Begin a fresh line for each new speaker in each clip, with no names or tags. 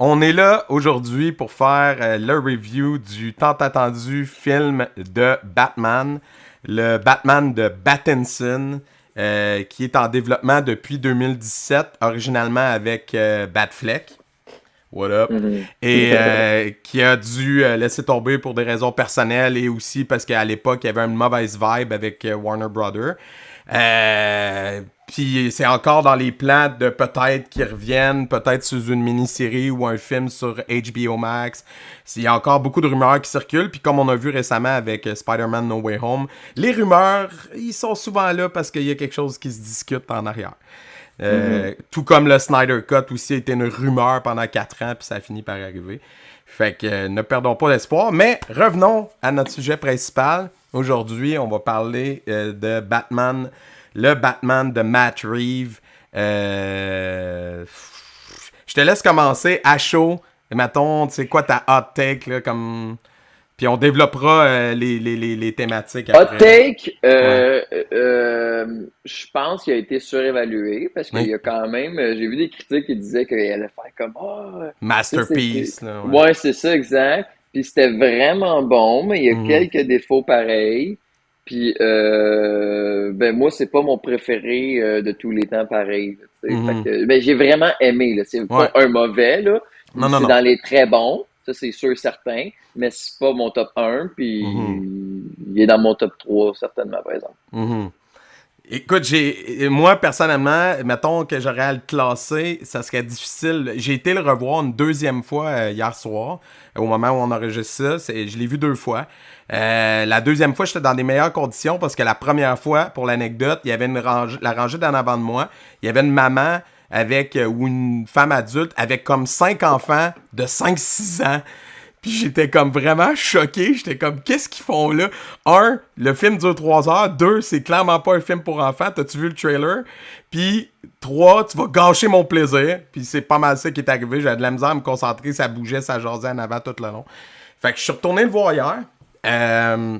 On est là aujourd'hui pour faire le review du tant attendu film de Batman, le Batman de Pattinson, qui est en développement depuis 2017, originalement avec Batfleck. What up?
Mhm.
Et qui a dû laisser tomber pour des raisons personnelles et aussi parce qu'à l'époque, il y avait une mauvaise vibe avec Warner Brothers. Puis c'est encore dans les plans de peut-être qu'ils reviennent, peut-être sous une mini-série ou un film sur HBO Max. Il y a encore beaucoup de rumeurs qui circulent. Puis comme on a vu récemment avec Spider-Man No Way Home, les rumeurs, ils sont souvent là parce qu'il y a quelque chose qui se discute en arrière.
Mhm.
Tout comme le Snyder Cut aussi a été une rumeur pendant 4 ans, puis ça a fini par arriver. Fait que ne perdons pas l'espoir. Mais revenons à notre sujet principal. Aujourd'hui, on va parler de Batman, le Batman de Matt Reeves. Je te laisse commencer à chaud. Mettons, tu sais quoi ta hot take, là, comme... Puis on développera les thématiques
Hot
après, là.
take,
Ouais.
je pense qu'il a été surévalué parce qu'il
Oui.
y a quand même, j'ai vu des critiques qui disaient qu'il allait faire comme, ah, tu sais,
Masterpiece, là, ouais.
ouais, c'est ça, exact. Puis c'était vraiment bon, mais il y a
Mhm.
quelques défauts pareils. Puis, ben moi, c'est pas mon préféré de tous les temps pareil, là, tu sais. Fait
Mhm.
que, ben j'ai vraiment aimé, là. C'est pas
Ouais.
un mauvais, là.
Non, non,
C'est
non.
dans les très bons, ça c'est sûr certain, mais c'est pas mon top un,
Mhm.
puis il est dans mon top 3 certainement, par exemple.
Mhm. Écoute, moi, personnellement, mettons que j'aurais à le classer, ça serait difficile. J'ai été le revoir une deuxième fois hier soir, au moment où on enregistre ça. Je l'ai vu 2 fois. La deuxième fois, j'étais dans des meilleures conditions parce que la première fois, pour l'anecdote, il y avait la rangée d'en avant de moi. Il y avait une maman avec, ou une femme adulte avec comme 5 enfants de 5-6 ans. Puis j'étais comme vraiment choqué. J'étais comme, qu'est-ce qu'ils font là? Un, le film dure 3 heures. Deux, c'est clairement pas un film pour enfants. T'as-tu vu le trailer? Puis, trois, tu vas gâcher mon plaisir. Puis c'est pas mal ça qui est arrivé. J'avais de la misère à me concentrer. Ça bougeait, ça jasait en avant tout le long. Fait que je suis retourné le voir hier. Euh,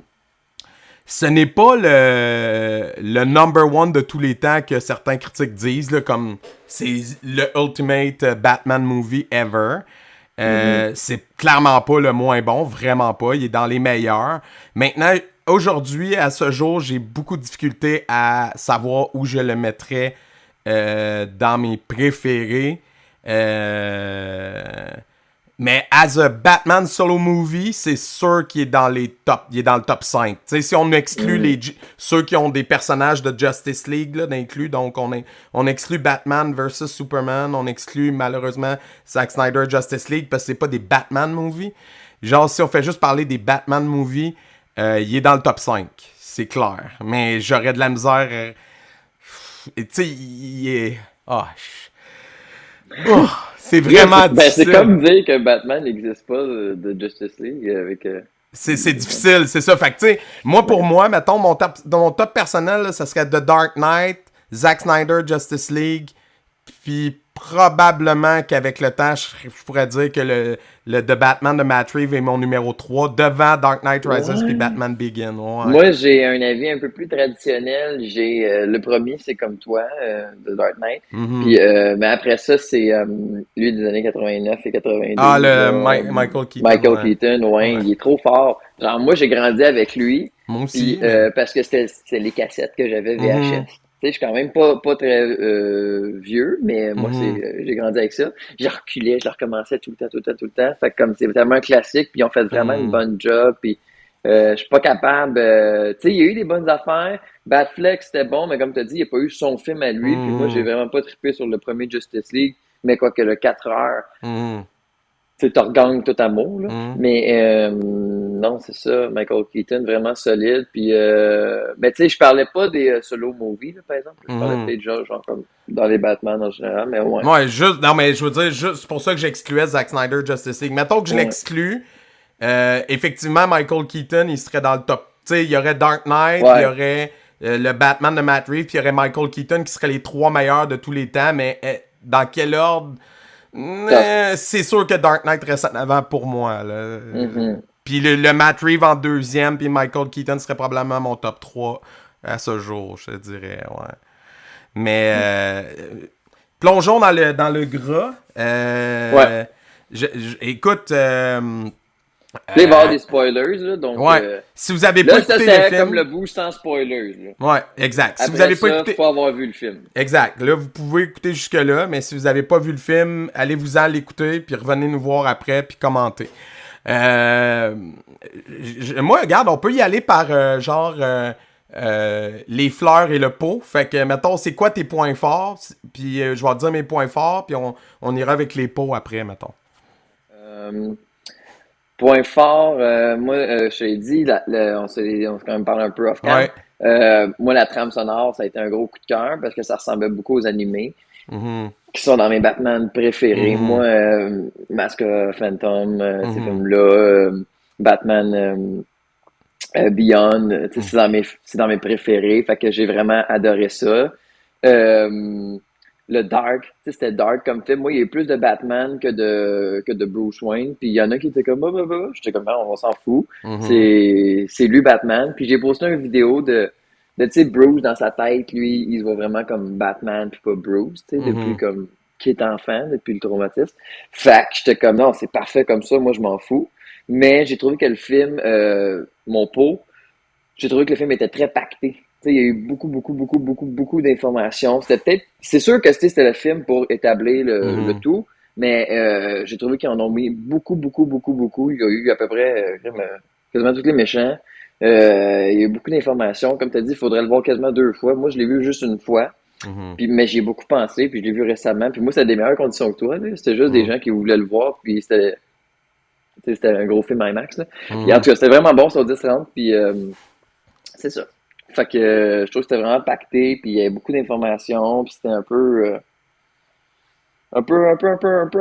Ce n'est pas le number one de tous les temps que certains critiques disent, là, comme c'est le ultimate Batman movie ever.
Mhm.
C'est clairement pas le moins bon, vraiment pas. Il est dans les meilleurs. Maintenant, aujourd'hui, à ce jour, j'ai beaucoup de difficultés à savoir où je le mettrais dans mes préférés. Mais as a Batman solo movie, c'est sûr qu'il est dans les top, il est dans le top 5. Tu sais, si on exclut
Mhm.
ceux qui ont des personnages de Justice League là, d'inclus, donc on exclut Batman versus Superman, on exclut malheureusement Zack Snyder Justice League parce que c'est pas des Batman movies. Genre si on fait juste parler des Batman movies, il est dans le top 5, c'est clair. Mais j'aurais de la misère. Tu sais, il est. Ah, oh, c'est vraiment
Ben, c'est
difficile.
comme dire que Batman n'existe pas de Justice League avec.
C'est difficile, c'est ça. Fait que, tu sais, moi, pour
Ouais.
moi, mettons, dans mon top personnel, là, ça serait The Dark Knight, Zack Snyder, Justice League, puis probablement qu'avec le temps, je pourrais dire que le The Batman de Matt Reeves est mon numéro 3 devant Dark Knight Rises puis
Ouais.
Batman Begins. Ouais.
Moi, j'ai un avis un peu plus traditionnel. J'ai le premier, c'est comme toi, The Dark Knight.
Mhm.
Puis, mais après ça, c'est lui des années 89 et
Ah,
92, là,
Michael Keaton,
Michael
ouais.
Keaton. Ouais,
Ouais.
il est trop fort. Genre, moi, j'ai grandi avec lui.
Moi
Puis,
aussi, mais.
parce que c'était les cassettes que j'avais VHS.
Mhm.
Tu sais, je suis quand même pas très vieux, mais moi,
Mhm.
j'ai grandi avec ça. Je reculais, je le recommençais tout le temps, tout le temps, tout le temps. Fait que comme c'est vraiment un classique, puis ils ont fait vraiment une
Mhm.
bonne job. Puis je suis pas capable. Tu sais, il y a eu des bonnes affaires. Batfleck, c'était bon, mais comme tu as dit, il n'y a pas eu son film à lui. Puis moi, j'ai
Mhm.
vraiment pas trippé sur le premier Justice League. Mais quoi que le 4 heures,
Mhm.
tu sais, t'en regagnes tout amour, là.
Mhm.
Mais non, c'est ça. Michael Keaton, vraiment solide. Puis, mais tu sais, je parlais pas des solo movies, là, par exemple. Je parlais
Mhm.
peut-être genre comme dans les Batman en général, mais ouais.
Ouais, juste. Non, mais je veux dire, juste, c'est pour ça que j'excluais Zack Snyder Justice League. Mettons que je
Ouais.
l'exclus, effectivement, Michael Keaton, il serait dans le top. Tu sais, il y aurait Dark Knight, il y
Ouais.
aurait le Batman de Matt Reeves, puis il y aurait Michael Keaton qui seraient les 3 meilleurs de tous les temps, mais dans quel ordre?
Tough.
C'est sûr que Dark Knight reste en avant pour moi, là.
Mhm.
Puis le Matt Reeves en deuxième, puis Michael Keaton serait probablement mon top 3 à ce jour, je te dirais, ouais. Mais plongeons dans le gras.
Ouais.
Écoute,
Là, il va y avoir des spoilers, là, donc
ouais. Si vous avez pas
là, ça,
écouté le
c'était
film,
comme le bout sans spoilers, là.
ouais, exact. Si vous
Après
avez pas
ça,
écouté,
faut avoir vu le film.
exact. Là, vous pouvez écouter jusque-là, mais si vous avez pas vu le film, allez-vous-en l'écouter, puis revenez nous voir après, puis commenter. Euh, Moi, regarde, on peut y aller par les fleurs et le pot. Fait que, mettons, c'est quoi tes points forts? Puis je vais te dire mes points forts, puis on ira avec les pots après, mettons.
Euh, Point fort, moi, je t'ai dit, on s'est quand même parlé un peu off-cam.
Ouais.
Moi, la trame sonore, ça a été un gros coup de cœur parce que ça ressemblait beaucoup aux animés
Mhm.
qui sont dans mes Batman préférés.
Mhm.
Moi, Mask of Phantom, ces
Mhm.
films-là, Batman Beyond, tu sais,
Mhm.
c'est dans mes préférés. Fait que j'ai vraiment adoré ça. Euh, le Dark, tu sais, c'était dark comme film. Moi, il y a eu plus de Batman que de Bruce Wayne. Puis il y en a qui étaient comme, j'étais comme, ah, on s'en fout.
Mhm.
C'est lui Batman. Puis j'ai posté une vidéo de tu sais, Bruce dans sa tête, lui, il se voit vraiment comme Batman puis pas Bruce, tu sais, depuis
Mhm.
comme qu'il est enfant, depuis le traumatisme. Fait que j'étais comme, non, c'est parfait comme ça, moi je m'en fous. Mais j'ai trouvé que le film, mon pot, j'ai trouvé que le film était très pacté. Tu sais, il y a eu beaucoup, beaucoup, beaucoup, beaucoup, beaucoup d'informations. C'est sûr que c'était le film pour établir le
Mhm.
tout, mais j'ai trouvé qu'ils en ont mis beaucoup, beaucoup, beaucoup, beaucoup. Il y a eu à peu près quasiment tous les méchants. Il y a eu beaucoup d'informations. Comme tu as dit, il faudrait le voir quasiment 2 fois. Moi, je l'ai vu juste une fois.
Mhm.
Mais j'y ai beaucoup pensé, puis je l'ai vu récemment. Puis moi, c'était des meilleures conditions que toi, là. C'était juste des
Mhm.
gens qui voulaient le voir, puis c'était un gros film IMAX, là. Puis en
Mhm.
tout cas, c'était vraiment bon sur 10-30, puis c'est ça. Fait que je trouve que c'était vraiment pacté, puis il y avait beaucoup d'informations, puis c'était un peu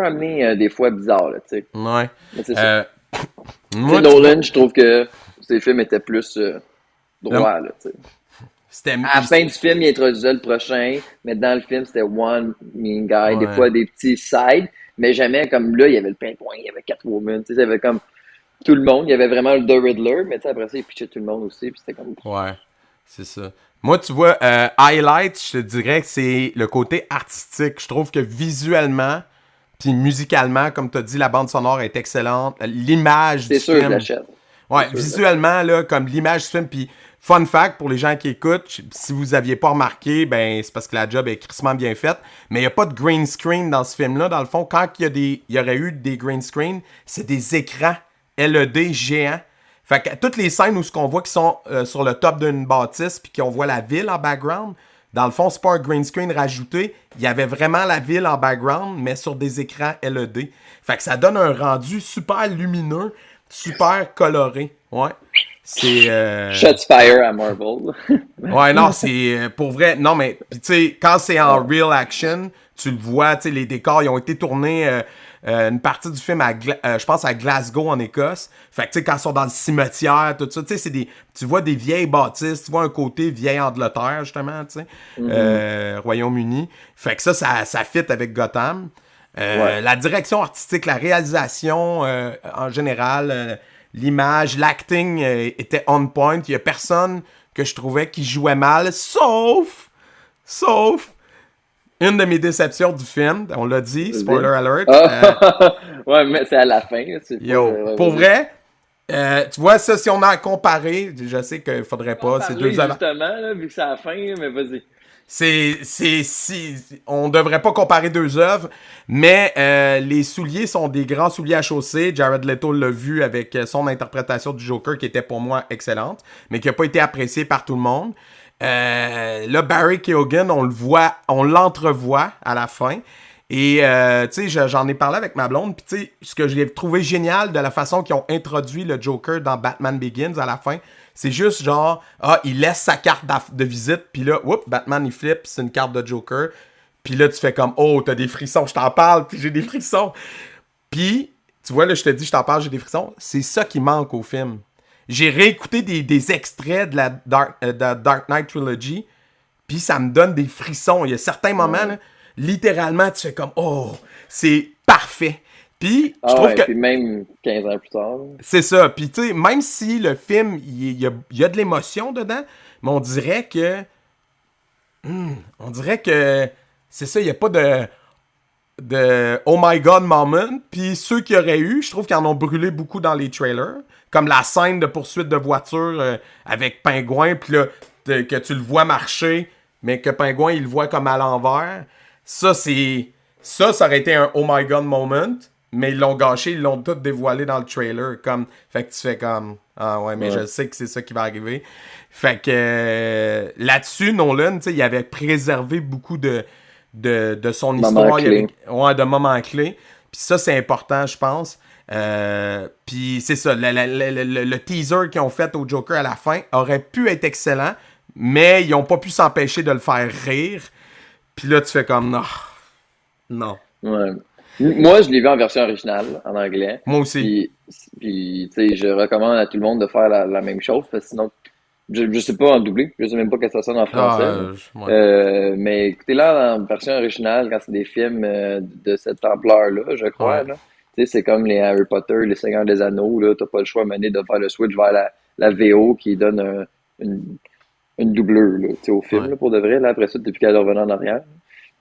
amené des fois bizarre, là, tu sais.
Ouais.
Mais c'est ça.
Euh,
Tu sais,
Moi, tu vois,
Nolan, je trouve que ses films étaient plus
le-
droits, là, tu sais.
c'était.
À la fin du film, il introduisait le prochain, mais dans le film, c'était one main guy, des
Ouais.
fois des petits sides, mais jamais comme là, il y avait le Pingouin, il y avait Catwoman, tu sais, il y avait comme tout le monde, il y avait vraiment le The Riddler, mais tu sais, après ça, il pitchait tout le monde aussi, puis c'était comme...
Ouais. C'est ça. Moi, tu vois, highlight, je te dirais que c'est le côté artistique. Je trouve que visuellement, puis musicalement, comme tu as dit, la bande sonore est excellente. L'image du
C'est sûr, je
film.
l'achète. C'est
Ouais,
sûr, je l'achète.
visuellement, là, comme l'image du film. Puis, fun fact pour les gens qui écoutent, si vous aviez pas remarqué, ben, c'est parce que la job est crissement bien faite. Mais il n'y a pas de green screen dans ce film-là. Dans le fond, quand il y aurait eu des green screen, c'est des écrans LED géants. Fait que toutes les scènes où ce qu'on voit qui sont sur le top d'une bâtisse puis qu'on voit la ville en background, dans le fond, c'est pas un green screen rajouté. Il y avait vraiment la ville en background, mais sur des écrans LED. Fait que ça donne un rendu super lumineux, super coloré. Ouais. C'est.
Shots fire à Marvel.
Ouais, non, c'est pour vrai. Non, mais puis tu sais, quand c'est en real action, tu le vois, tu sais, les décors, ils ont été tournés une partie du film je pense à Glasgow en Écosse. Fait que tu sais, quand ils sont dans le cimetière, tout ça, tu sais, tu vois des vieilles bâtisses, tu vois un côté vieille Angleterre justement, tu sais,
Mhm.
Royaume-Uni. Fait que ça fit avec Gotham.
Ouais.
La direction artistique, la réalisation en général, l'image, l'acting était on point. Il y a personne que je trouvais qui jouait mal, sauf une de mes déceptions du film. On l'a dit,
Vas-y.
spoiler alert.
Ah! Ouais, mais c'est à la fin, là, c'est pas...
Yo,
ouais,
pour
vas-y.
vrai, tu vois ça, si on a à comparer, je sais qu'il faudrait
On va en
pas, c'est deux
parler
avant.
justement, là, vu que c'est à la fin, là, mais vas-y.
On devrait pas comparer deux œuvres, mais les souliers sont des grands souliers à chausser. Jared Leto l'a vu avec son interprétation du Joker qui était pour moi excellente, mais qui a pas été appréciée par tout le monde. Là, Barry Keoghan, on le voit, on l'entrevoit à la fin. Et tu sais, j'en ai parlé avec ma blonde, puis tu sais, ce que j'ai trouvé génial de la façon qu'ils ont introduit le Joker dans Batman Begins à la fin, c'est juste genre, il laisse sa carte de visite, puis là, oups, Batman il flippe, c'est une carte de Joker. Puis là, tu fais comme, oh, t'as des frissons, je t'en parle, puis j'ai des frissons. Puis, tu vois, là, je te dis, je t'en parle, j'ai des frissons. C'est ça qui manque au film. J'ai réécouté des extraits de la Dark Knight Trilogy, puis ça me donne des frissons. Il y a certains moments,
Ouais.
là, littéralement, tu fais comme, oh, c'est parfait. Puis, je
Ah
trouve
ouais,
que
puis même 15 ans plus tard.
c'est ça. Puis, tu sais, même si le film, il y a de l'émotion dedans, mais on dirait que, c'est ça, il n'y a pas de, de Oh my God moment. Puis ceux qu'il y aurait eu, je trouve qu'ils en ont brûlé beaucoup dans les trailers. Comme la scène de poursuite de voiture avec Pingouin, puis là, que tu le vois marcher, mais que Pingouin, il le voit comme à l'envers. Ça, c'est... Ça aurait été un Oh my God moment, mais ils l'ont gâché, ils l'ont tout dévoilé dans le trailer. Comme... Fait que tu fais comme... Ah ouais, mais je sais que c'est ça qui va arriver. Fait que là-dessus, Nolan, tu sais, il avait préservé beaucoup de son histoire. De moments clés. Puis ça, c'est important, je pense. Puis c'est ça, le teaser qu'ils ont fait au Joker à la fin aurait pu être excellent, mais ils ont pas pu s'empêcher de le faire rire. Puis là, tu fais comme, non. Non.
Ouais. Moi, je l'ai vu en version originale, en anglais.
Moi aussi.
Puis tu sais, je recommande à tout le monde de faire la même chose, parce que sinon, je sais pas en doublé, je sais même pas que ça sonne en français.
Ouais.
Mais écoutez-là en version originale, quand c'est des films de cette ampleur-là, je crois,
Ouais.
là. Tu sais, c'est comme les Harry Potter, les Seigneurs des Anneaux, là, t'as pas le choix à mener de faire le switch vers la VO qui donne une doubleur, là, tu sais, au film,
Ouais.
là, pour de vrai, là, après ça, t'es plus qu'à revenir en arrière.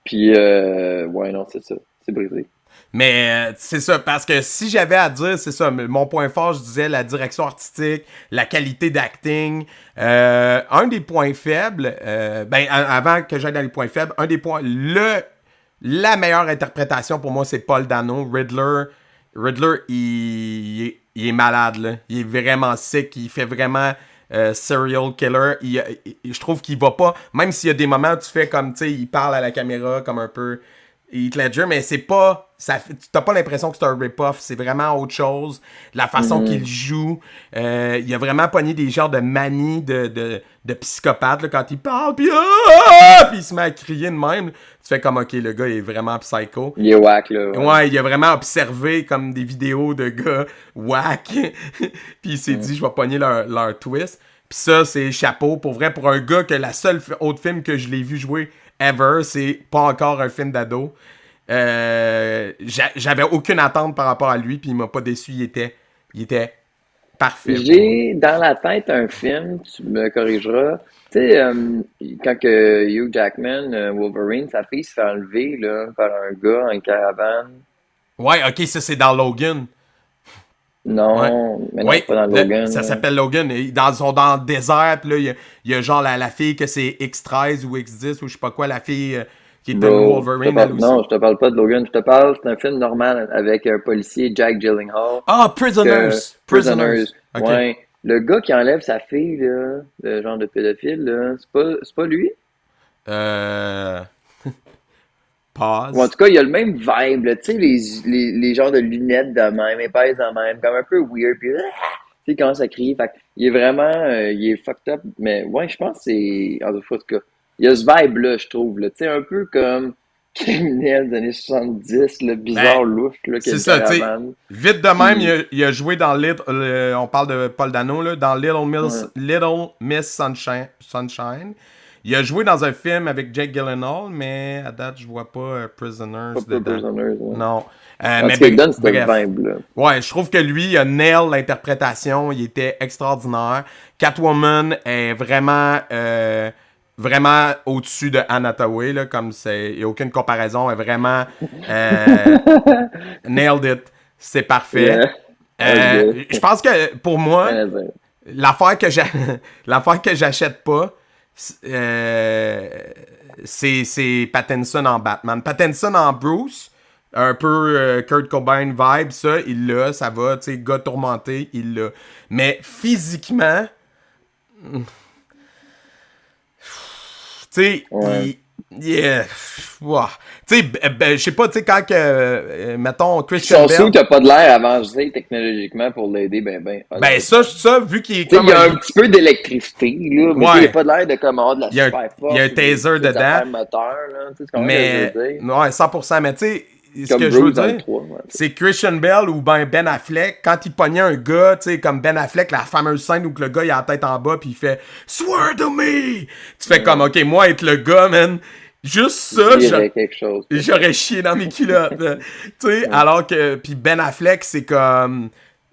Puis, ouais, non, c'est ça, c'est brisé.
Mais c'est ça, parce que si j'avais à dire, c'est ça, mon point fort, je disais la direction artistique, la qualité d'acting. Un des points faibles, avant que j'aille dans les points faibles, un des points, la meilleure interprétation pour moi, c'est Paul Dano. Riddler, il est malade, là. Il est vraiment sick, il fait vraiment serial killer. Je trouve qu'il va pas, même s'il y a des moments où tu fais comme, tu sais, il parle à la caméra comme un peu Heath Ledger, mais c'est pas, t'as pas l'impression que c'est un rip-off, c'est vraiment autre chose. La façon qu'il joue, il a vraiment pogné des genres de manie de psychopathe, là, quand il parle, puis il se met à crier de même. Tu fais comme, ok, le gars il est vraiment psycho.
Il est whack, là.
Ouais, il a vraiment observé comme des vidéos de gars whack. Puis il s'est dit, je vais pogner leur twist. Puis ça, c'est chapeau. Pour vrai, pour un gars que la seule autre film que je l'ai vu jouer ever, c'est pas encore un film d'ado. J'avais aucune attente par rapport à lui, puis il m'a pas déçu. Il était parfait.
J'ai dans la tête un film, tu me corrigeras. Tu sais, quand que Hugh Jackman, Wolverine, sa fille se fait enlever là, par un gars en caravane.
Ouais, ok, ça c'est dans Logan. Ouais.
Non, mais non,
Oui,
c'est pas dans Logan.
ça
Là.
s'appelle Logan. Ils sont dans le désert, puis là, il y a genre la fille que c'est X13 ou X10 ou je sais pas quoi, la fille qui était
Bro,
Wolverine, elle aussi.
non, je te parle pas de Logan, je te parle, c'est un film normal avec un policier, Jack Gyllenhaal.
Ah, Prisoners!
Prisoners.
Ok.
Ouais. Le gars qui enlève sa fille, là, le genre de pédophile, là, c'est pas lui?
Euh...
Ou en
Pause.
tout cas, il y a le même vibe, là, tu sais, les genres de lunettes de même, épaisses de même, comme un peu weird, puis tu sais, il commence à crier, fait il est vraiment, il est fucked up, mais ouais, je pense que c'est, en tout cas, il y a ce vibe-là, je trouve, là, tu sais, un peu comme criminel des années 70, le bizarre
Ben,
louche, là, qui a
c'est
une
ça, tu sais.
caravane,
Vite de même,
puis,
il a joué dans on parle de Paul Dano, là, dans
ouais,
Little Miss Sunshine. Il a joué dans un film avec Jake Gyllenhaal, mais à date, je vois pas Prisoners
pas
dedans.
Prisoners, ouais.
Non.
En
Mais
tout cas, il donne cette
bref.
vibe-là.
Ouais, je trouve que lui, il a nail l'interprétation. Il était extraordinaire. Catwoman est vraiment au-dessus de Anne Hathaway, là, comme il n'y a aucune comparaison. Elle est vraiment nailed it. C'est parfait.
Yeah. Ok.
Je pense que pour moi,
Rien à dire.
l'affaire que l'affaire que j'achète pas, c'est Pattinson en Batman. Pattinson en Bruce, un peu Kurt Cobain vibe, ça va, tu sais, gars tourmenté, il l'a. Mais physiquement, tu sais,
Ouais.
yeah, ouah. Tu sais, je sais pas, tu sais, quand que, mettons, Christian
Son suit
Bale,
n'a pas de l'air avancé technologiquement pour l'aider, ben,
ben
honnêtement.
ça, vu qu'il est
Tu sais,
comme
il y a
un,
un petit peu d'électricité, là, mais tu sais, il n'y a
ouais,
pas de l'air de comme avoir de la super
il y a un
force ou
taser
des
dedans,
affaires moteurs, là. Tu sais, c'est comment que je
mais,
veux dire?
ouais, 100%, mais tu sais, ce
Comme
que je veux
Bruce dans le
dire,
3. Ouais.
c'est Christian Bale ou Ben Affleck, quand il pognait un gars, tu sais, comme Ben Affleck, la fameuse scène où que le gars, il a la tête en bas, puis il fait « Swear to me! » Tu fais comme « Ok, moi, être le gars, man, juste
Je
ça,
dirais quelque chose.
j'aurais chié dans mes culottes. » Tu sais, alors que... Puis Ben Affleck, c'est comme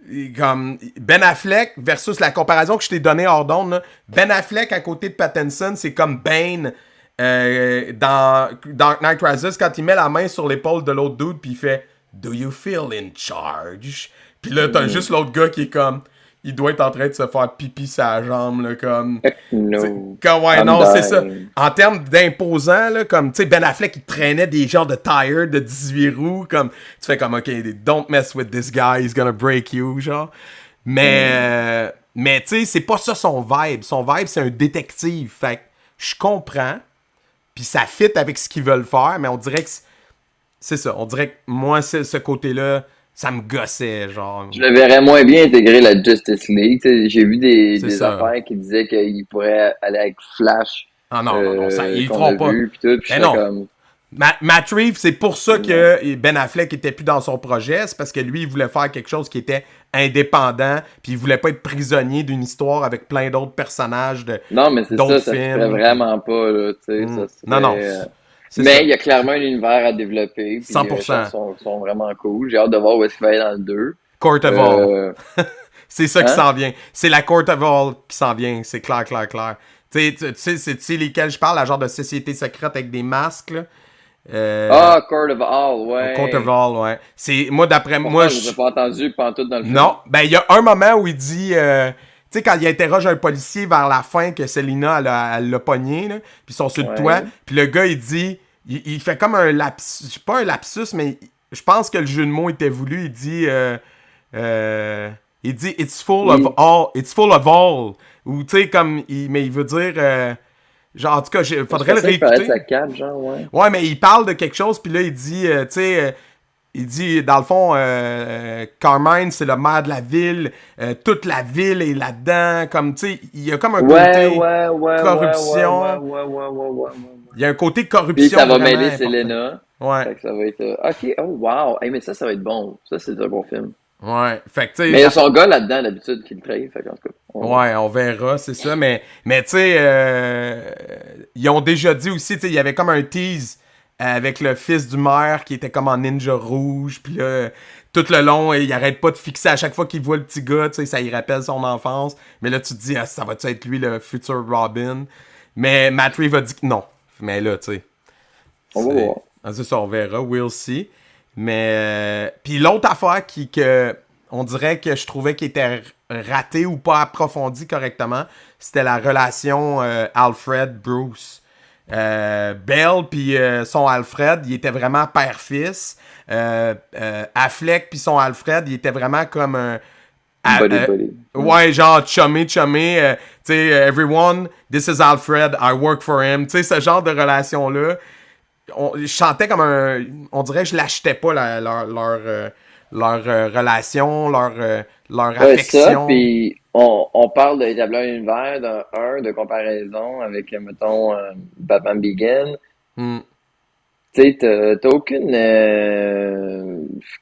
Ben Affleck versus la comparaison que je t'ai donnée hors d'onde, là. Ben Affleck à côté de Pattinson, c'est comme Bane dans Dark Knight Rises, quand il met la main sur l'épaule de l'autre dude, puis il fait Do you feel in charge? Puis là, t'as juste l'autre gars qui est comme. Il doit être en train de se faire pipi sa jambe, là, comme.
No.
Ouais,
I'm
non,
dying.
c'est ça. En termes d'imposant, là, comme, tu sais, Ben Affleck, il traînait des genres de tires de 18 roues, comme. Tu fais comme, OK, don't mess with this guy, he's gonna break you, genre. Mais tu sais, c'est pas ça son vibe. Son vibe, c'est un détective. Fait que je comprends. Puis ça fit avec ce qu'ils veulent faire, mais on dirait que c'est ça. On dirait que moi, ce côté-là, ça me gossait, genre.
Je le verrais moins bien intégrer la Justice League. T'sais, j'ai vu
C'est
des
ça.
affaires qui disaient qu'il pourrait aller avec Flash,
Ah non, ça, ils le
qu'on
feront
a
pas.
vu, pis tout, pis
Mais
j'étais
non.
comme...
Matt Reeves, c'est pour ça que Ben Affleck était plus dans son projet. C'est parce que lui, il voulait faire quelque chose qui était indépendant, puis il voulait pas être prisonnier d'une histoire avec plein d'autres personnages
Non, mais c'est
d'autres
ça se ferait
films.
vraiment pas, là, tu sais, ça
Non, non.
serait...
C'est
Mais
ça.
il y a clairement un univers à développer, puis les
100%.
choses sont vraiment cool. J'ai hâte de voir où est-ce qu'il va aller dans le 2.
Court of All. C'est ça qui
Hein?
s'en vient. C'est la Court of All qui s'en vient. C'est clair, clair, clair. Tu sais lesquels je parle, la genre de société secrète avec des masques, là.
Court of All, ouais.
Court of All, ouais. C'est, moi, d'après
Pourquoi
moi,
je les ai pas entendu pantoute dans le film?
non, ben il y a un moment où il dit, tu sais, quand il interroge un policier vers la fin que Selina elle l'a pogné, là, puis ils sont sur le
Ouais.
toit, puis le gars il dit, il fait comme un lapsus, pas un lapsus, mais je pense que le jeu de mots était voulu. Il dit it's full
Oui.
of all, ou tu sais comme, mais il veut dire, genre en tout cas, faudrait le
C'est ça qu'il paraît
réécouter.
sa cape, genre, ouais.
Ouais, mais il parle de quelque chose, puis là, il dit, tu sais, il dit, dans le fond, Carmine, c'est le maire de la ville, toute la ville est là-dedans, comme, tu sais, il y a comme un côté corruption.
Ouais.
Il y a un côté
Puis
corruption
ça va
vraiment
mêler
important.
Selena.
Ouais,
Fait que ça va être... ok, oh wow! Hey, mais ça va être bon. Ça, c'est un bon film.
ouais. Fait que, tu sais,
Mais il y a son gars là-dedans, d'habitude, qui le trahit. Fait qu'en tout cas...
ouais, on verra, c'est ça. Mais tu sais, ils ont déjà dit aussi, tu sais, il y avait comme un tease avec le fils du maire qui était comme en ninja rouge. Puis là, tout le long, il arrête pas de fixer à chaque fois qu'il voit le petit gars, tu sais, ça y rappelle son enfance. Mais là, tu te dis, ah, ça va-tu être lui le futur Robin? Mais Matt Reeves a dit que non. Mais là, tu sais.
On va voir.
C'est ça, on verra, we'll see. Mais. Puis l'autre affaire que on dirait que je trouvais qu'il était raté ou pas approfondi correctement, c'était la relation Alfred-Bruce. Belle puis son Alfred, il était vraiment père-fils. Affleck puis son Alfred, il était vraiment comme un.
Buddy.
Ouais, genre chummy. Tu sais, everyone, this is Alfred, I work for him. Tu sais, ce genre de relation-là. Je sentais comme un. On dirait que je l'achetais pas, leur relation, leur
Ouais, ça,
affection.
puis on parle d'établir un univers de comparaison avec, mettons, Batman Begins.
Hmm.
Tu sais, t'as aucune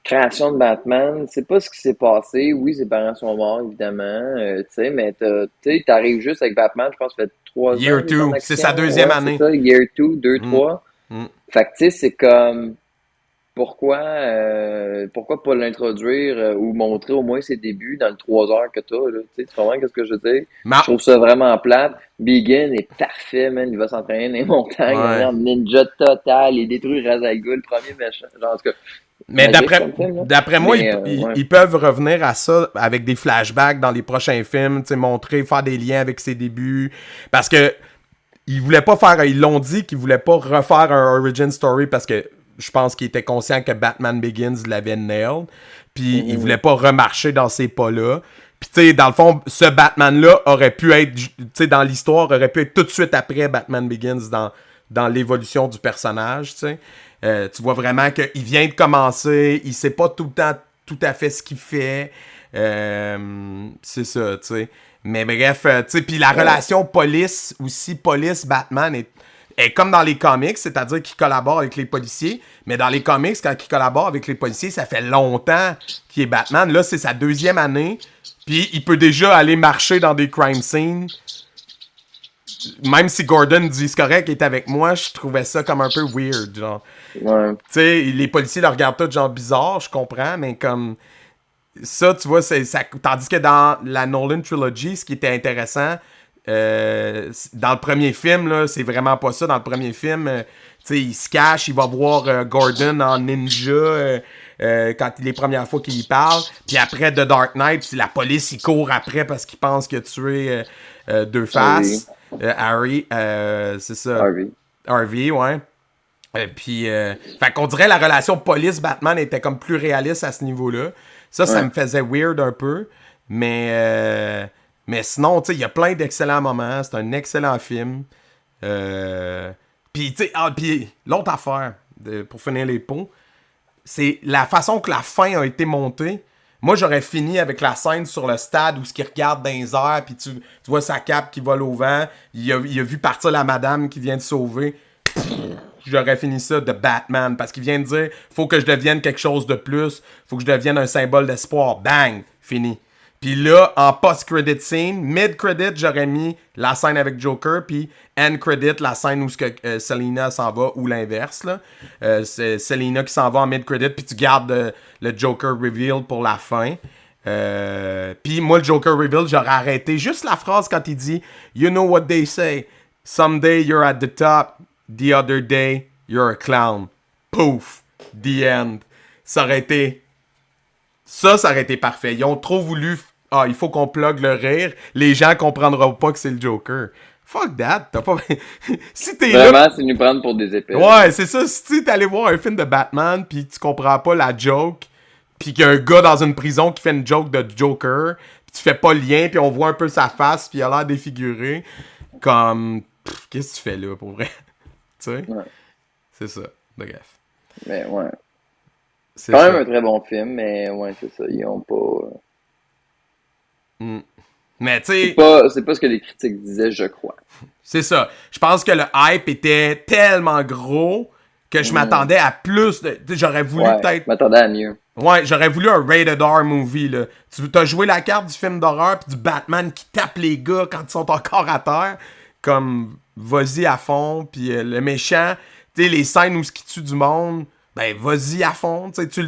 création de Batman. C'est pas ce qui s'est passé. Oui, ses parents sont morts, évidemment. Tu sais, mais t'arrives juste avec Batman, je pense que ça fait 3 ans.
Year
qu'il est en
2, c'est
action.
sa deuxième
Ouais,
année.
c'est ça, Year 2, 2,
Hmm.
3.
Hmm.
Fait que, tu sais, c'est comme... Pourquoi pas l'introduire ou montrer au moins ses débuts dans le 3 heures que t'as, là? Tu sais, tu comprends qu'est-ce que je veux dire?
Mais-
Je trouve ça vraiment plate. Begin est parfait, man. Il va s'entraîner dans les montagnes,
Ouais.
en ninja total, il détruit Ra's al Ghul, le premier méchant. Genre, en tout cas,
Mais
magique comme film, là.
d'après moi,
Mais,
ils
ouais.
peuvent revenir à ça avec des flashbacks dans les prochains films, tu sais, montrer, faire des liens avec ses débuts. Parce que ils voulaient pas faire, ils l'ont dit qu'ils voulaient pas refaire un origin story parce que je pense qu'ils étaient conscients que Batman Begins l'avait nailed. Puis ils voulaient pas remarcher dans ces pas-là. Puis tu sais, dans le fond, ce Batman-là aurait pu être, tu sais, dans l'histoire, aurait pu être tout de suite après Batman Begins dans l'évolution du personnage, tu sais. Tu vois vraiment qu'il vient de commencer, il sait pas tout le temps tout à fait ce qu'il fait. C'est ça, tu sais. Mais bref, tu sais, puis la relation police aussi, police-Batman est comme dans les comics, c'est-à-dire qu'il collabore avec les policiers, mais dans les comics, quand il collabore avec les policiers, ça fait longtemps qu'il est Batman. Là, c'est sa deuxième année, puis il peut déjà aller marcher dans des crime scenes. Même si Gordon dit c'est correct, il est avec moi, je trouvais ça comme un peu weird, genre.
Ouais.
Tu sais, les policiers le regardent tout genre bizarre, je comprends, mais comme ça, tu vois, tandis que dans la Nolan Trilogy, ce qui était intéressant, dans le premier film, là, c'est vraiment pas ça. Dans le premier film, tu sais, il se cache, il va voir Gordon en ninja quand les premières fois qu'il y parle. Puis après The Dark Knight, puis la police, il court après parce qu'il pense qu'il a tué Deux Faces. Harry, c'est ça. Harvey, ouais. Puis, fait qu'on dirait la relation police-Batman était comme plus réaliste à ce niveau-là. Ça me faisait weird un peu. Mais sinon, tu sais, il y a plein d'excellents moments. C'est un excellent film. Puis, tu sais, puis l'autre affaire, pour finir les pots, c'est la façon que la fin a été montée. Moi, j'aurais fini avec la scène sur le stade où ce qu'il regarde dans les airs, puis tu vois sa cape qui vole au vent. Il a vu partir la madame qui vient de sauver. J'aurais fini ça de Batman, parce qu'il vient de dire faut que je devienne quelque chose de plus, faut que je devienne un symbole d'espoir. Bang! Fini. Puis là, en post-credit scene, mid-credit, j'aurais mis la scène avec Joker, puis end-credit, la scène où Selina s'en va, ou l'inverse. Là. C'est Selina qui s'en va en mid-credit, puis tu gardes le Joker reveal pour la fin. Puis moi, le Joker reveal, j'aurais arrêté juste la phrase quand il dit « You know what they say, someday you're at the top, the other day you're a clown. Poof! The end. » Ça aurait été parfait. Ils ont trop voulu... Ah, il faut qu'on plug le rire. Les gens comprendront pas que c'est le Joker. Fuck that. T'as pas... si t'es
Vraiment,
là...
c'est nous prendre pour des épées.
Ouais, c'est ça. Si t'es allé voir un film de Batman pis tu comprends pas la joke, pis qu'il y a un gars dans une prison qui fait une joke de Joker, pis tu fais pas le lien, pis on voit un peu sa face, pis il a l'air défiguré, comme... qu'est-ce que tu fais là, pour vrai? Tu sais?
Ouais.
C'est ça. Bref.
Mais ouais.
C'est
quand
ça.
même un très bon film, mais ouais, c'est ça. Ils ont pas...
Mais tu sais...
C'est pas ce que les critiques disaient, je crois.
C'est ça. Je pense que le hype était tellement gros que je m'attendais à plus de... J'aurais voulu peut-être...
Je m'attendais à mieux.
Ouais, j'aurais voulu un rated R movie, là. Tu t'as joué la carte du film d'horreur pis du Batman qui tape les gars quand ils sont encore à terre. Comme, vas-y à fond. Puis le méchant, tu sais, les scènes où ce qui tue du monde, ben vas-y à fond. Tu sais, tu le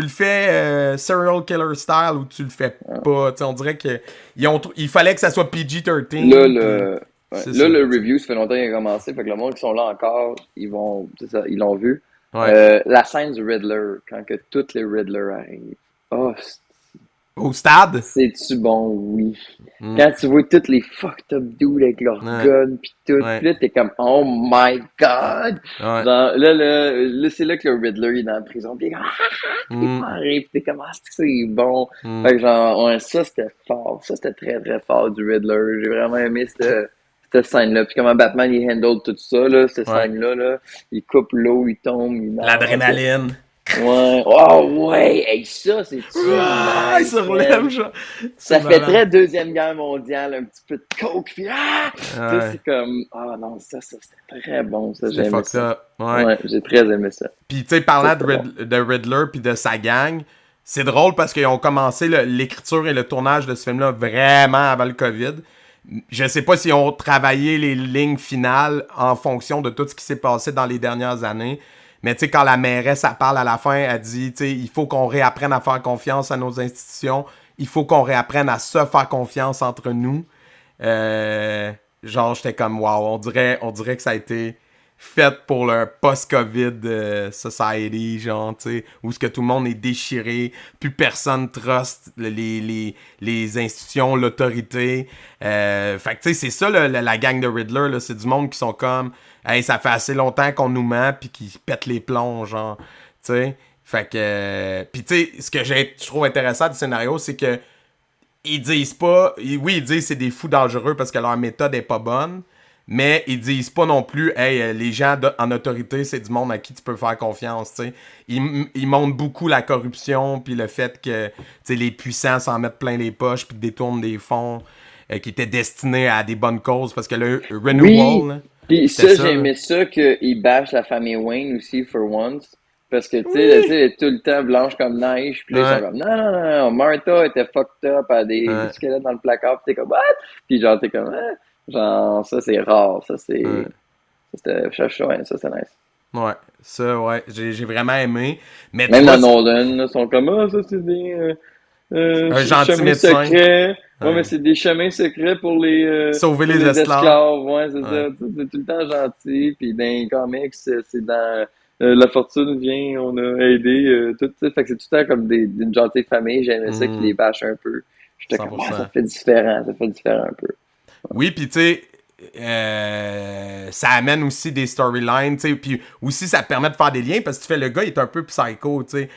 fais serial killer style ou tu le fais pas. Tu sais, on dirait que il fallait que ça soit PG-13.
Là, le review, ça fait longtemps qu'il a commencé. Fait que le monde qui sont là encore, ils l'ont vu.
Ouais.
La scène du Riddler, quand que tous les Riddlers arrivent. Oh,
au stade?
C'est-tu bon? Oui. Quand tu vois tous les fucked up dudes avec leur gun pis tout, pis là t'es comme oh my god! Genre, là, c'est là que le Riddler est dans la prison pis il est comme il arrive pis t'es comme c'est bon. Fait que genre, ouais, ça c'était fort. Ça c'était très très fort du Riddler. J'ai vraiment aimé cette scène-là. Puis comment Batman il handle tout ça, là, cette scène-là, là. Il coupe l'eau, il tombe, il nage.
L'adrénaline.
Ouais. Oh ouais! Hey, ça, c'est
il se relève, genre.
Ça fait très Deuxième Guerre mondiale, un petit peu de coke, puis c'est comme... Ah non, ça, c'était très bon, ça, j'ai aimé ça. Ouais, j'ai très aimé ça.
Puis tu sais, parlant de Riddler puis de sa gang, c'est drôle parce qu'ils ont commencé l'écriture et le tournage de ce film-là vraiment avant le COVID. Je sais pas s'ils ont travaillé les lignes finales en fonction de tout ce qui s'est passé dans les dernières années. Mais tu sais, quand la mairesse, elle parle à la fin, elle dit, tu sais, il faut qu'on réapprenne à faire confiance à nos institutions. Il faut qu'on réapprenne à se faire confiance entre nous. Genre, j'étais comme, wow, on dirait que ça a été fait pour le post-COVID society, genre, tu sais, où ce que tout le monde est déchiré, plus personne trust les institutions, l'autorité. Fait que, tu sais, c'est ça, la gang de Riddler, là, c'est du monde qui sont comme... Hey, ça fait assez longtemps qu'on nous ment pis qu'ils pètent les plombs, genre, tu sais. Fait que... Pis tu sais, ce que je trouve intéressant du scénario, c'est que ils disent pas... Oui, ils disent c'est des fous dangereux parce que leur méthode est pas bonne, mais ils disent pas non plus, hey, les gens en autorité, c'est du monde à qui tu peux faire confiance, tu sais. Ils montrent beaucoup la corruption puis le fait que, tu sais, les puissants s'en mettent plein les poches puis détournent des fonds qui étaient destinés à des bonnes causes parce que le renewal... Là,
puis ça, j'ai aimé ça qu'ils bâchent la famille Wayne aussi, for once. Parce que, tu sais, elle est tout le temps blanche comme neige. Puis là, ils sont comme, non, Martha était fucked up, elle a des squelettes dans le placard. Puis t'es comme, what? Puis genre, t'es comme, genre, ça, c'est rare. Ça, c'est... Ça, c'est nice.
Ouais, ça, ouais. J'ai vraiment aimé. Mais
même dans Nolan, ils sont comme, ça, c'est des...
un gentil médecin.
Secret. Ouais, mais
Ouais.
c'est des chemins secrets
Sauver
pour
les
les
esclaves.
esclaves, ouais, c'est
Ouais.
ça. Tu sais, c'est tout le temps gentil, puis dans les comics, c'est dans La Fortune vient, on a aidé, tout, tu sais, fait que c'est tout le temps comme d'une gentille famille, j'aimais ça qui
Mhm.
les bâche un peu. J'étais comme, ouais,
100%.
ça fait différent un peu.
Oui, puis tu sais, ça amène aussi des storylines, tu sais, puis aussi ça te permet de faire des liens parce que tu fais le gars, il est un peu psycho, tu sais.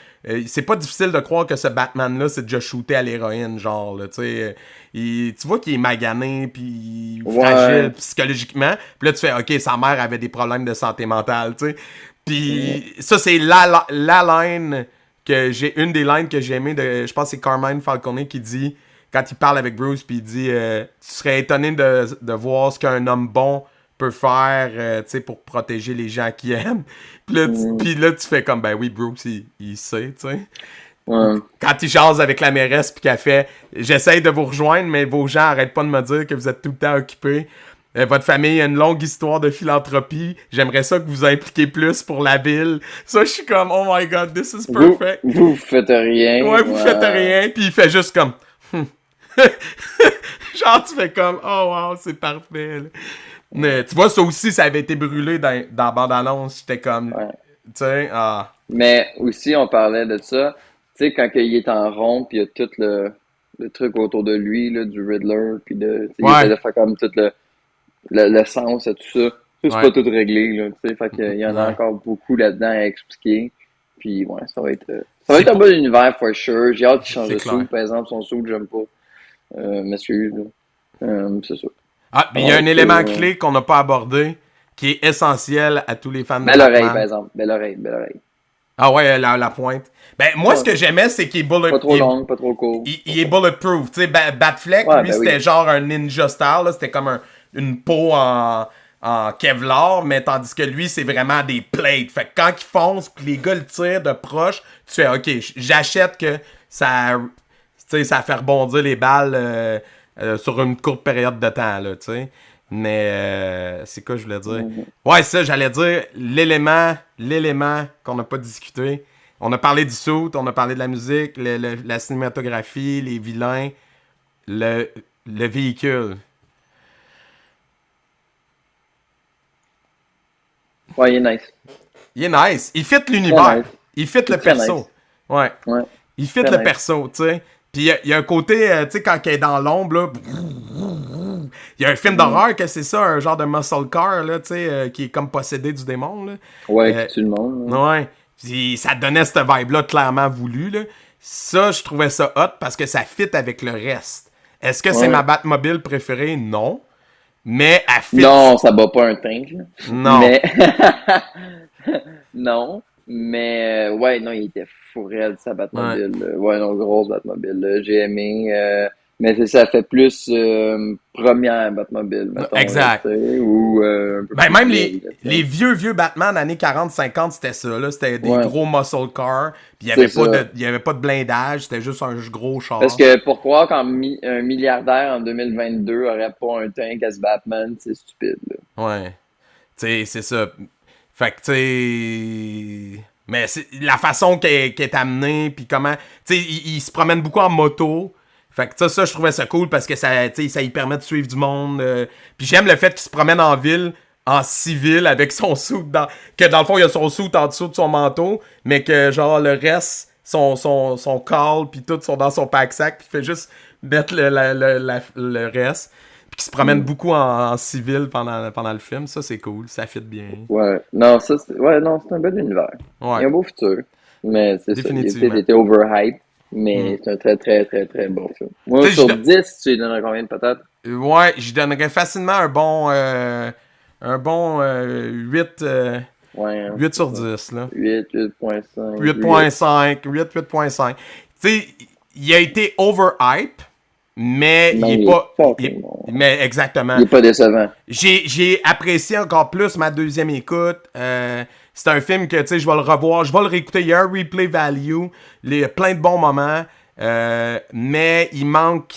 C'est pas difficile de croire que ce Batman-là, c'est déjà shooté à l'héroïne, genre, là, tu sais. Tu vois qu'il est magané, puis fragile
Ouais.
psychologiquement. Puis là, tu fais, OK, sa mère avait des problèmes de santé mentale, tu sais.
Mm.
Puis ça, c'est la line une des lines que j'ai aimé de, je pense que c'est Carmine Falcone qui dit, quand il parle avec Bruce, puis il dit tu serais étonné de voir ce qu'un homme bon peut faire tu sais, pour protéger les gens qu'il aime.
Mm.
Puis là, tu fais comme, ben oui, Bruce, il sait, tu sais. Ou
Ouais.
quand il jase avec la mairesse, puis qu'elle fait j'essaye de vous rejoindre, mais vos gens arrêtent pas de me dire que vous êtes tout le temps occupés. Votre famille a une longue histoire de philanthropie. J'aimerais ça que vous impliquiez plus pour la ville. Ça, je suis comme, oh my god, this is perfect.
Vous faites rien,
Ouais, vous faites
ouais.
rien. Puis il fait juste comme, genre, tu fais comme, oh wow, c'est parfait. Là. Mais tu vois, ça aussi, ça avait été brûlé dans la bande-annonce. J'étais comme, tu
Ouais.
sais, ah.
Mais aussi, on parlait de ça. Tu sais, quand il est en rond, puis il y a tout le truc autour de lui, là, du Riddler, puis tu sais, il essaie
Ouais,
de faire comme tout le sens à tout ça. Ça, c'est
ouais,
pas tout réglé, là, tu sais. Fait qu'il y en a
ouais.
encore beaucoup là-dedans à expliquer. Puis, ouais, ça va
C'est
être un
pas,
bon univers, for sure. J'ai hâte qu'il change
c'est
de suit,
clair.
par exemple. Son suit, j'aime pas. M'excuse, là. C'est ça.
Ah,
Ça
mais il y
va
a un
être,
élément clé qu'on n'a pas abordé, qui est essentiel à tous les fans de
belle oreille, par
Batman.
exemple. Belle oreille, belle oreille.
Ah ouais, la pointe. Ben, moi, ce
Ouais.
que j'aimais, c'est qu'il est
Pas trop longue, pas trop court.
il est bulletproof. Tu sais, Batfleck,
Ouais,
lui,
ben
c'était
oui.
genre un ninja style. Là. C'était comme une peau en Kevlar, mais tandis que lui, c'est vraiment des plates. Fait que quand il fonce, que les gars le tirent de proche, tu fais, OK, j'achète que ça, tu sais, ça fait rebondir les balles sur une courte période de temps, là, tu sais. Mais c'est quoi je voulais dire?
Mhm.
Ouais, ça, j'allais dire l'élément qu'on n'a pas discuté. On a parlé du suit, on a parlé de la musique, la cinématographie, les vilains, le, le véhicule.
Ouais, il est nice.
Il est nice. Il fit
Très
l'univers.
nice.
Il fit
C'est
le
très
perso.
nice.
Ouais.
Ouais,
Il fit
très
le
nice.
perso, tu sais. Puis il y a un côté, tu sais, quand il est dans l'ombre, là, il y a un film
Mhm.
d'horreur que c'est ça, un genre de muscle car, là, tu sais, qui est comme possédé du démon, là.
Ouais, qui
Euh,
tue le monde, là.
ouais. Puis ça donnait cette vibe-là clairement voulu, là. Ça, je trouvais ça hot parce que ça fit avec le reste. Est-ce que c'est
Ouais.
ma Batmobile préférée? Non. Mais elle fit.
Non, ça bat pas un tank, là.
Non.
Mais, non. Mais, ouais, non, il était fou raide, sa
Ouais.
Batmobile, là. Ouais, non, grosse Batmobile, là. J'ai aimé, mais ça fait plus, première Batmobile, mettons, là, tu
Exact.
sais, ou, un peu
Ben,
plus
même
vieille, là, tu sais.
les vieux Batman années 40-50, c'était ça. Là. C'était des
Ouais,
gros muscle cars. Puis
c'est ça.
il y avait pas de blindage. C'était juste un gros
Parce
char.
que pour croire qu'un milliardaire en 2022 aurait pas un tank à ce Batman, c'est stupide, là.
Ouais. Tu sais, c'est ça. Fait que, tu sais. Mais la façon qu'elle est amenée, puis comment. Tu sais, il se promène beaucoup en moto. Fait que ça, je trouvais ça cool parce que ça, tu sais, ça lui permet de suivre du monde. Puis j'aime le fait qu'il se promène en ville, en civil, avec son sou que dans le fond, il a son sou en dessous de son manteau, mais que genre le reste, son call, puis tout sont dans son pack-sac, puis il fait juste mettre le reste. Puis qu'il se promène
Hmm.
beaucoup en civil pendant le film. Ça, c'est cool. Ça fit bien.
Ouais. Non, ouais, non, c'est un bel univers. Il y
Ouais,
a un beau futur. Mais c'est ça. Il a peut-être
définitivement.
été overhype,
Hmm.
mais c'est un très, très, très, très bon film. Moi,
Tu sais,
sur 10, tu lui donnerais combien de patates?
ouais, je donnerais facilement un bon 8,
Ouais, hein,
8
c'est
sur
ça.
10, là.
8, 8.5, 8.
8.5, 8.5. Tu sais, il a été overhype, mais il
Mais
est
il est
pas.
fucking bon.
Mais exactement.
Il est pas décevant.
J'ai apprécié encore plus ma deuxième écoute. C'est un film que, tu sais, je vais le revoir, je vais le réécouter. Il y a un replay value, plein de bons moments, mais il manque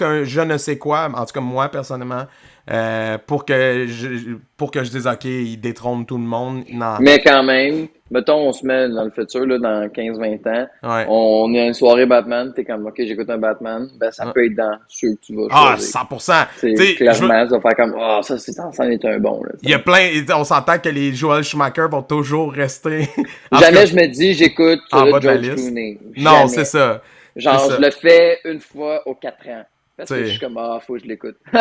un je ne sais quoi, en tout cas moi, personnellement. pour que je dise, OK, il détrône tout le monde. Non.
Mais quand même, mettons, on se met dans le futur, là, dans 15-20 ans,
Ouais.
on est à une soirée Batman, t'es comme, OK, j'écoute un Batman, ben ça
Ouais.
peut être dans ceux que tu vas
Ah,
choisir.
100%. Tu
C'est
sais,
clairement, ça va faire comme, ah, ça, c'est en est un bon, là.
il y a plein, on s'entend que les Joel Schumacher vont toujours rester. En tout cas,
Jamais je me dis, j'écoute
en
celui
bas
de
de la
George
liste.
Clooney.
Non, c'est
Jamais.
ça. C'est
Genre, je
ça.
le fais une fois aux 4 ans. Parce
Tu
que je
sais.
suis comme, ah, faut que je l'écoute. Mais,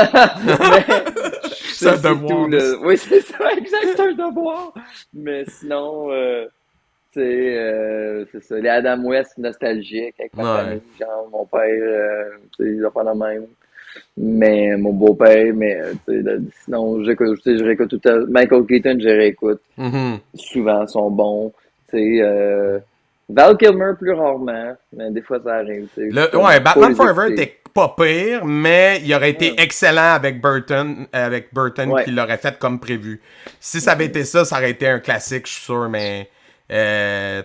C'est un
c'est tout,
devoir de.
là. Oui, c'est ça, exact, c'est un devoir. Mais sinon, c'est ça. Les Adam West nostalgiques avec ma
Ouais.
famille. Genre, mon père, tu sais, ils ont pas la même. Mais mon beau-père, mais, tu sais, sinon, j'écoute, tu sais, je réécoute tout le temps. Michael Keaton, je réécoute.
Mhm.
Souvent, sont bons. Tu sais, Val Kilmer plus rarement, mais des fois, ça arrive. Tu sais, je suis comme,
Ouais,
faut
Batman
les
Forever
écouter.
était pas pire, mais il aurait été
Ouais.
excellent avec Burton
Ouais.
qui l'aurait fait comme prévu. Si ça avait été ça, ça aurait été un classique, je suis sûr, mais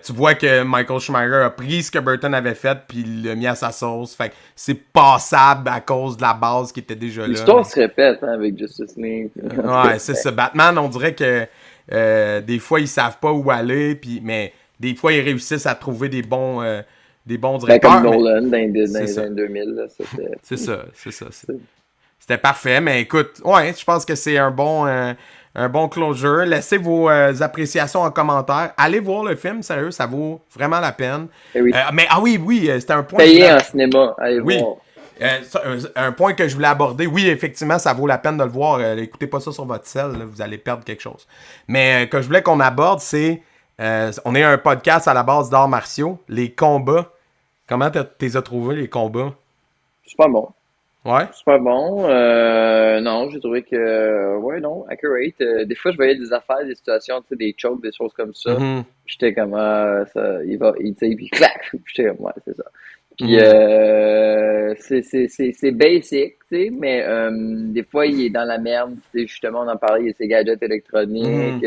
tu vois que Michael Schumacher a pris ce que Burton avait fait puis il l'a mis à sa sauce. Fait que c'est passable à cause de la base qui était déjà là.
L'histoire se répète hein, avec Justice League. En tout cas,
Ouais, c'est ça. Batman, on dirait que des fois, ils savent pas où aller, mais des fois, ils réussissent à trouver des bons
ben, comme
directeurs, mais
Nolan dans
c'est
les
ça.
années 2000, là, c'était
C'est ça, c'est ça.
c'est-
C'était parfait, mais écoute, ouais, je pense que c'est un bon closure. Laissez vos appréciations en commentaire. Allez voir le film, sérieux, ça vaut vraiment la peine.
Eh oui.
Mais ah oui, oui, c'était un point que je
Payé
voulais.
en cinéma, allez
Oui.
voir.
Un point que je voulais aborder. Oui, effectivement, ça vaut la peine de le voir. Écoutez pas ça sur votre cell, là, vous allez perdre quelque chose. Mais que je voulais qu'on aborde, c'est on est un podcast à la base d'arts martiaux. Les combats. Comment t'es as trouvé les combats?
Super bon.
Ouais?
Super bon. Non, j'ai trouvé que, ouais, non, accurate. Des fois, je voyais des affaires, des situations, tu sais, des chokes, des choses comme ça.
Mhm.
J'étais comme, ah, ça, tu sais, puis clac! J'étais comme, ouais, c'est ça. Puis,
Mhm.
c'est basic, tu sais, mais des fois, il est dans la merde. Tu sais, justement, on en parlait, il y a ses gadgets électroniques,
Mhm.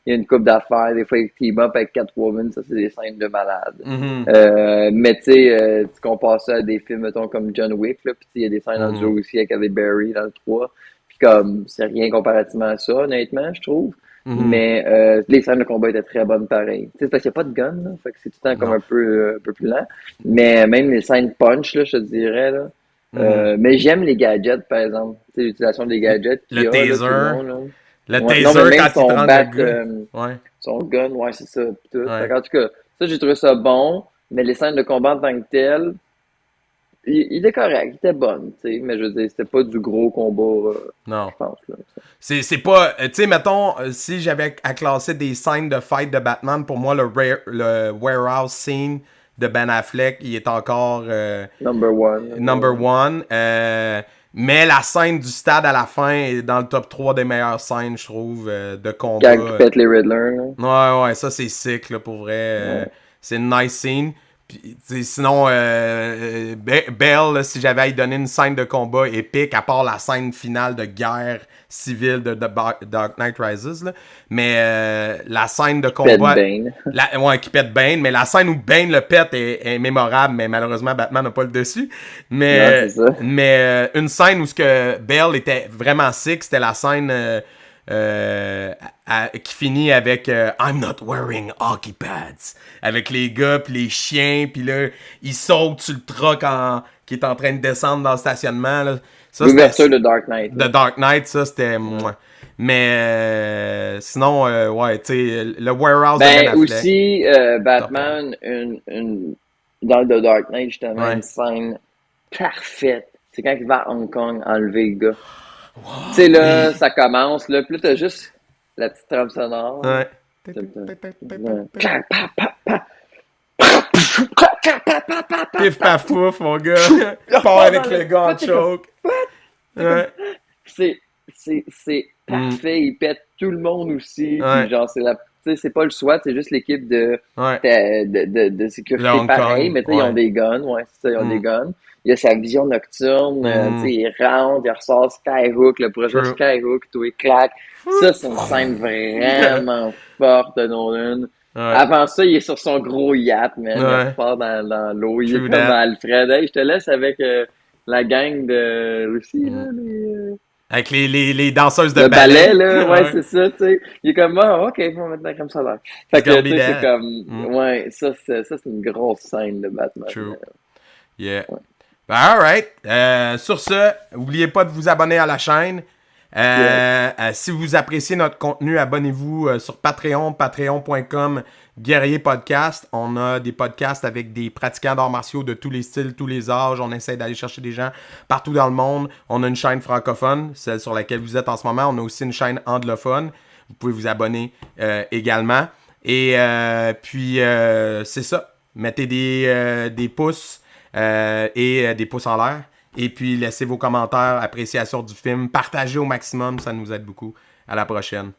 il y a une coupe d'affaires. Des fois, il team up avec Catwoman, ça, c'est des scènes de malade.
Mhm.
Mais tu sais, tu compares ça à des films, mettons, comme John Wick, là, puis il y a des scènes en duo
Mhm.
aussi avec Halle Berry dans le 3. Puis comme, c'est rien comparativement à ça, honnêtement, je trouve.
Mhm.
Mais les scènes de combat étaient très bonnes pareil. Tu sais, parce qu'il n'y a pas de gun, là, fait que c'est tout le temps comme
Non.
un peu plus lent. Mais même les scènes punch, là, je te dirais, là.
Mhm.
Mais j'aime les gadgets, par exemple. Tu sais, l'utilisation des gadgets qu'il
Le
y a, là, tout le
taser.
long, là.
Le
Ouais. Non, mais
taser
même
quand il te
son
rentre le
bat,
gars. Ouais.
son gun, ouais, c'est ça, pis tout. Fait
Ouais.
qu'en tout cas, ça, j'ai trouvé ça bon, mais les scènes de combat en tant que telles, il était correct, il était bon, tu sais, mais je veux dire, c'était pas du gros combat,
Non.
je pense, là.
C'est pas. Tu sais, mettons, si j'avais à classer des scènes de fight de Batman, pour moi, le warehouse scene de Ben Affleck, il est encore number
Number one.
one. Mais la scène du stade à la fin est dans le top 3 des meilleures scènes, je trouve, de
Quand il
combat.
pète les Riddler, là.
Ouais, ouais, ça c'est sick, là, pour vrai.
Ouais.
C'est une nice scene. Puis, sinon, Bell, là, si j'avais à lui donner une scène de combat épique, à part la scène finale de guerre civile de Dark Knight Rises, là, mais la scène de
Pète
combat,
Bane.
ouais, qui pète Bane, mais la scène où Bane le pète est mémorable, mais malheureusement, Batman n'a pas le dessus.
Non, c'est ça.
Mais une scène où ce que Bell était vraiment sick, c'était la scène qui finit avec I'm not wearing hockey pads. Avec les gars puis les chiens, puis là, ils sautent sur le truck qui est en train de descendre dans le stationnement. Là. Ça,
L'ouverture de Dark Knight,
The
là.
Dark Knight, ça, c'était
Ouais.
moi. Mais sinon, ouais, tu sais, le warehouse de Ben
Ben,
Affleck.
aussi,
Top one.
Batman, dans The Dark Knight, justement,
Ouais.
une scène parfaite. C'est quand il va à Hong Kong enlever le gars. Tu sais, là,
Oui.
ça commence, là, puis là, t'as juste la petite trame sonore.
Ouais.
Clac, pa, pa, pa. Clac, clac, pa, pa, pa, pa,
Pif
pa.
paf pouf, mon gars. Il part avec le gars en choke. Ouais.
C'est, c'est
Mm.
parfait, il pète tout le monde aussi, puis
Ouais.
genre, tu sais, c'est pas le SWAT, c'est juste l'équipe
Ouais.
de
De
sécurité
Hong
pareil,
Kong.
mais tu sais, ils ont
Ouais.
des guns, ouais, c'est ça, ils ont des
Mm.
guns. Il y a sa vision nocturne, tu
Mm.
sais, il rentre, il ressort Skyhook, le projet
True.
Skyhook, tout est claque. Ça, c'est une scène vraiment forte de Nolan.
Ouais.
Avant ça, il est sur son gros yacht, man. Il
Ouais.
repart dans l'eau. Il est
True
comme
that.
Alfred. Hey, je te laisse avec la gang de Russie, là,
Avec les danseuses de
Le
ballet.
ballet, là, ouais,
Ouais.
c'est ça, tu sais. Il est comme, ah, ok, bon, maintenant, comme ça, là. Fait que, tu sais, c'est
Scorpidet.
comme, ouais, ça, c'est une grosse scène de Batman.
True. Yeah.
Ouais.
Ben, alright. Sur ce, n'oubliez pas de vous abonner à la chaîne.
Yes.
Si vous appréciez notre contenu, abonnez-vous sur Patreon, patreon.com, Guerrier Podcast. On a des podcasts avec des pratiquants d'arts martiaux de tous les styles, tous les âges. On essaie d'aller chercher des gens partout dans le monde. On a une chaîne francophone, celle sur laquelle vous êtes en ce moment. On a aussi une chaîne anglophone. Vous pouvez vous abonner également. Et puis, c'est ça. Mettez des pouces et des pouces en l'air. Et puis, laissez vos commentaires, appréciation du film. Partagez au maximum, ça nous aide beaucoup. À la prochaine.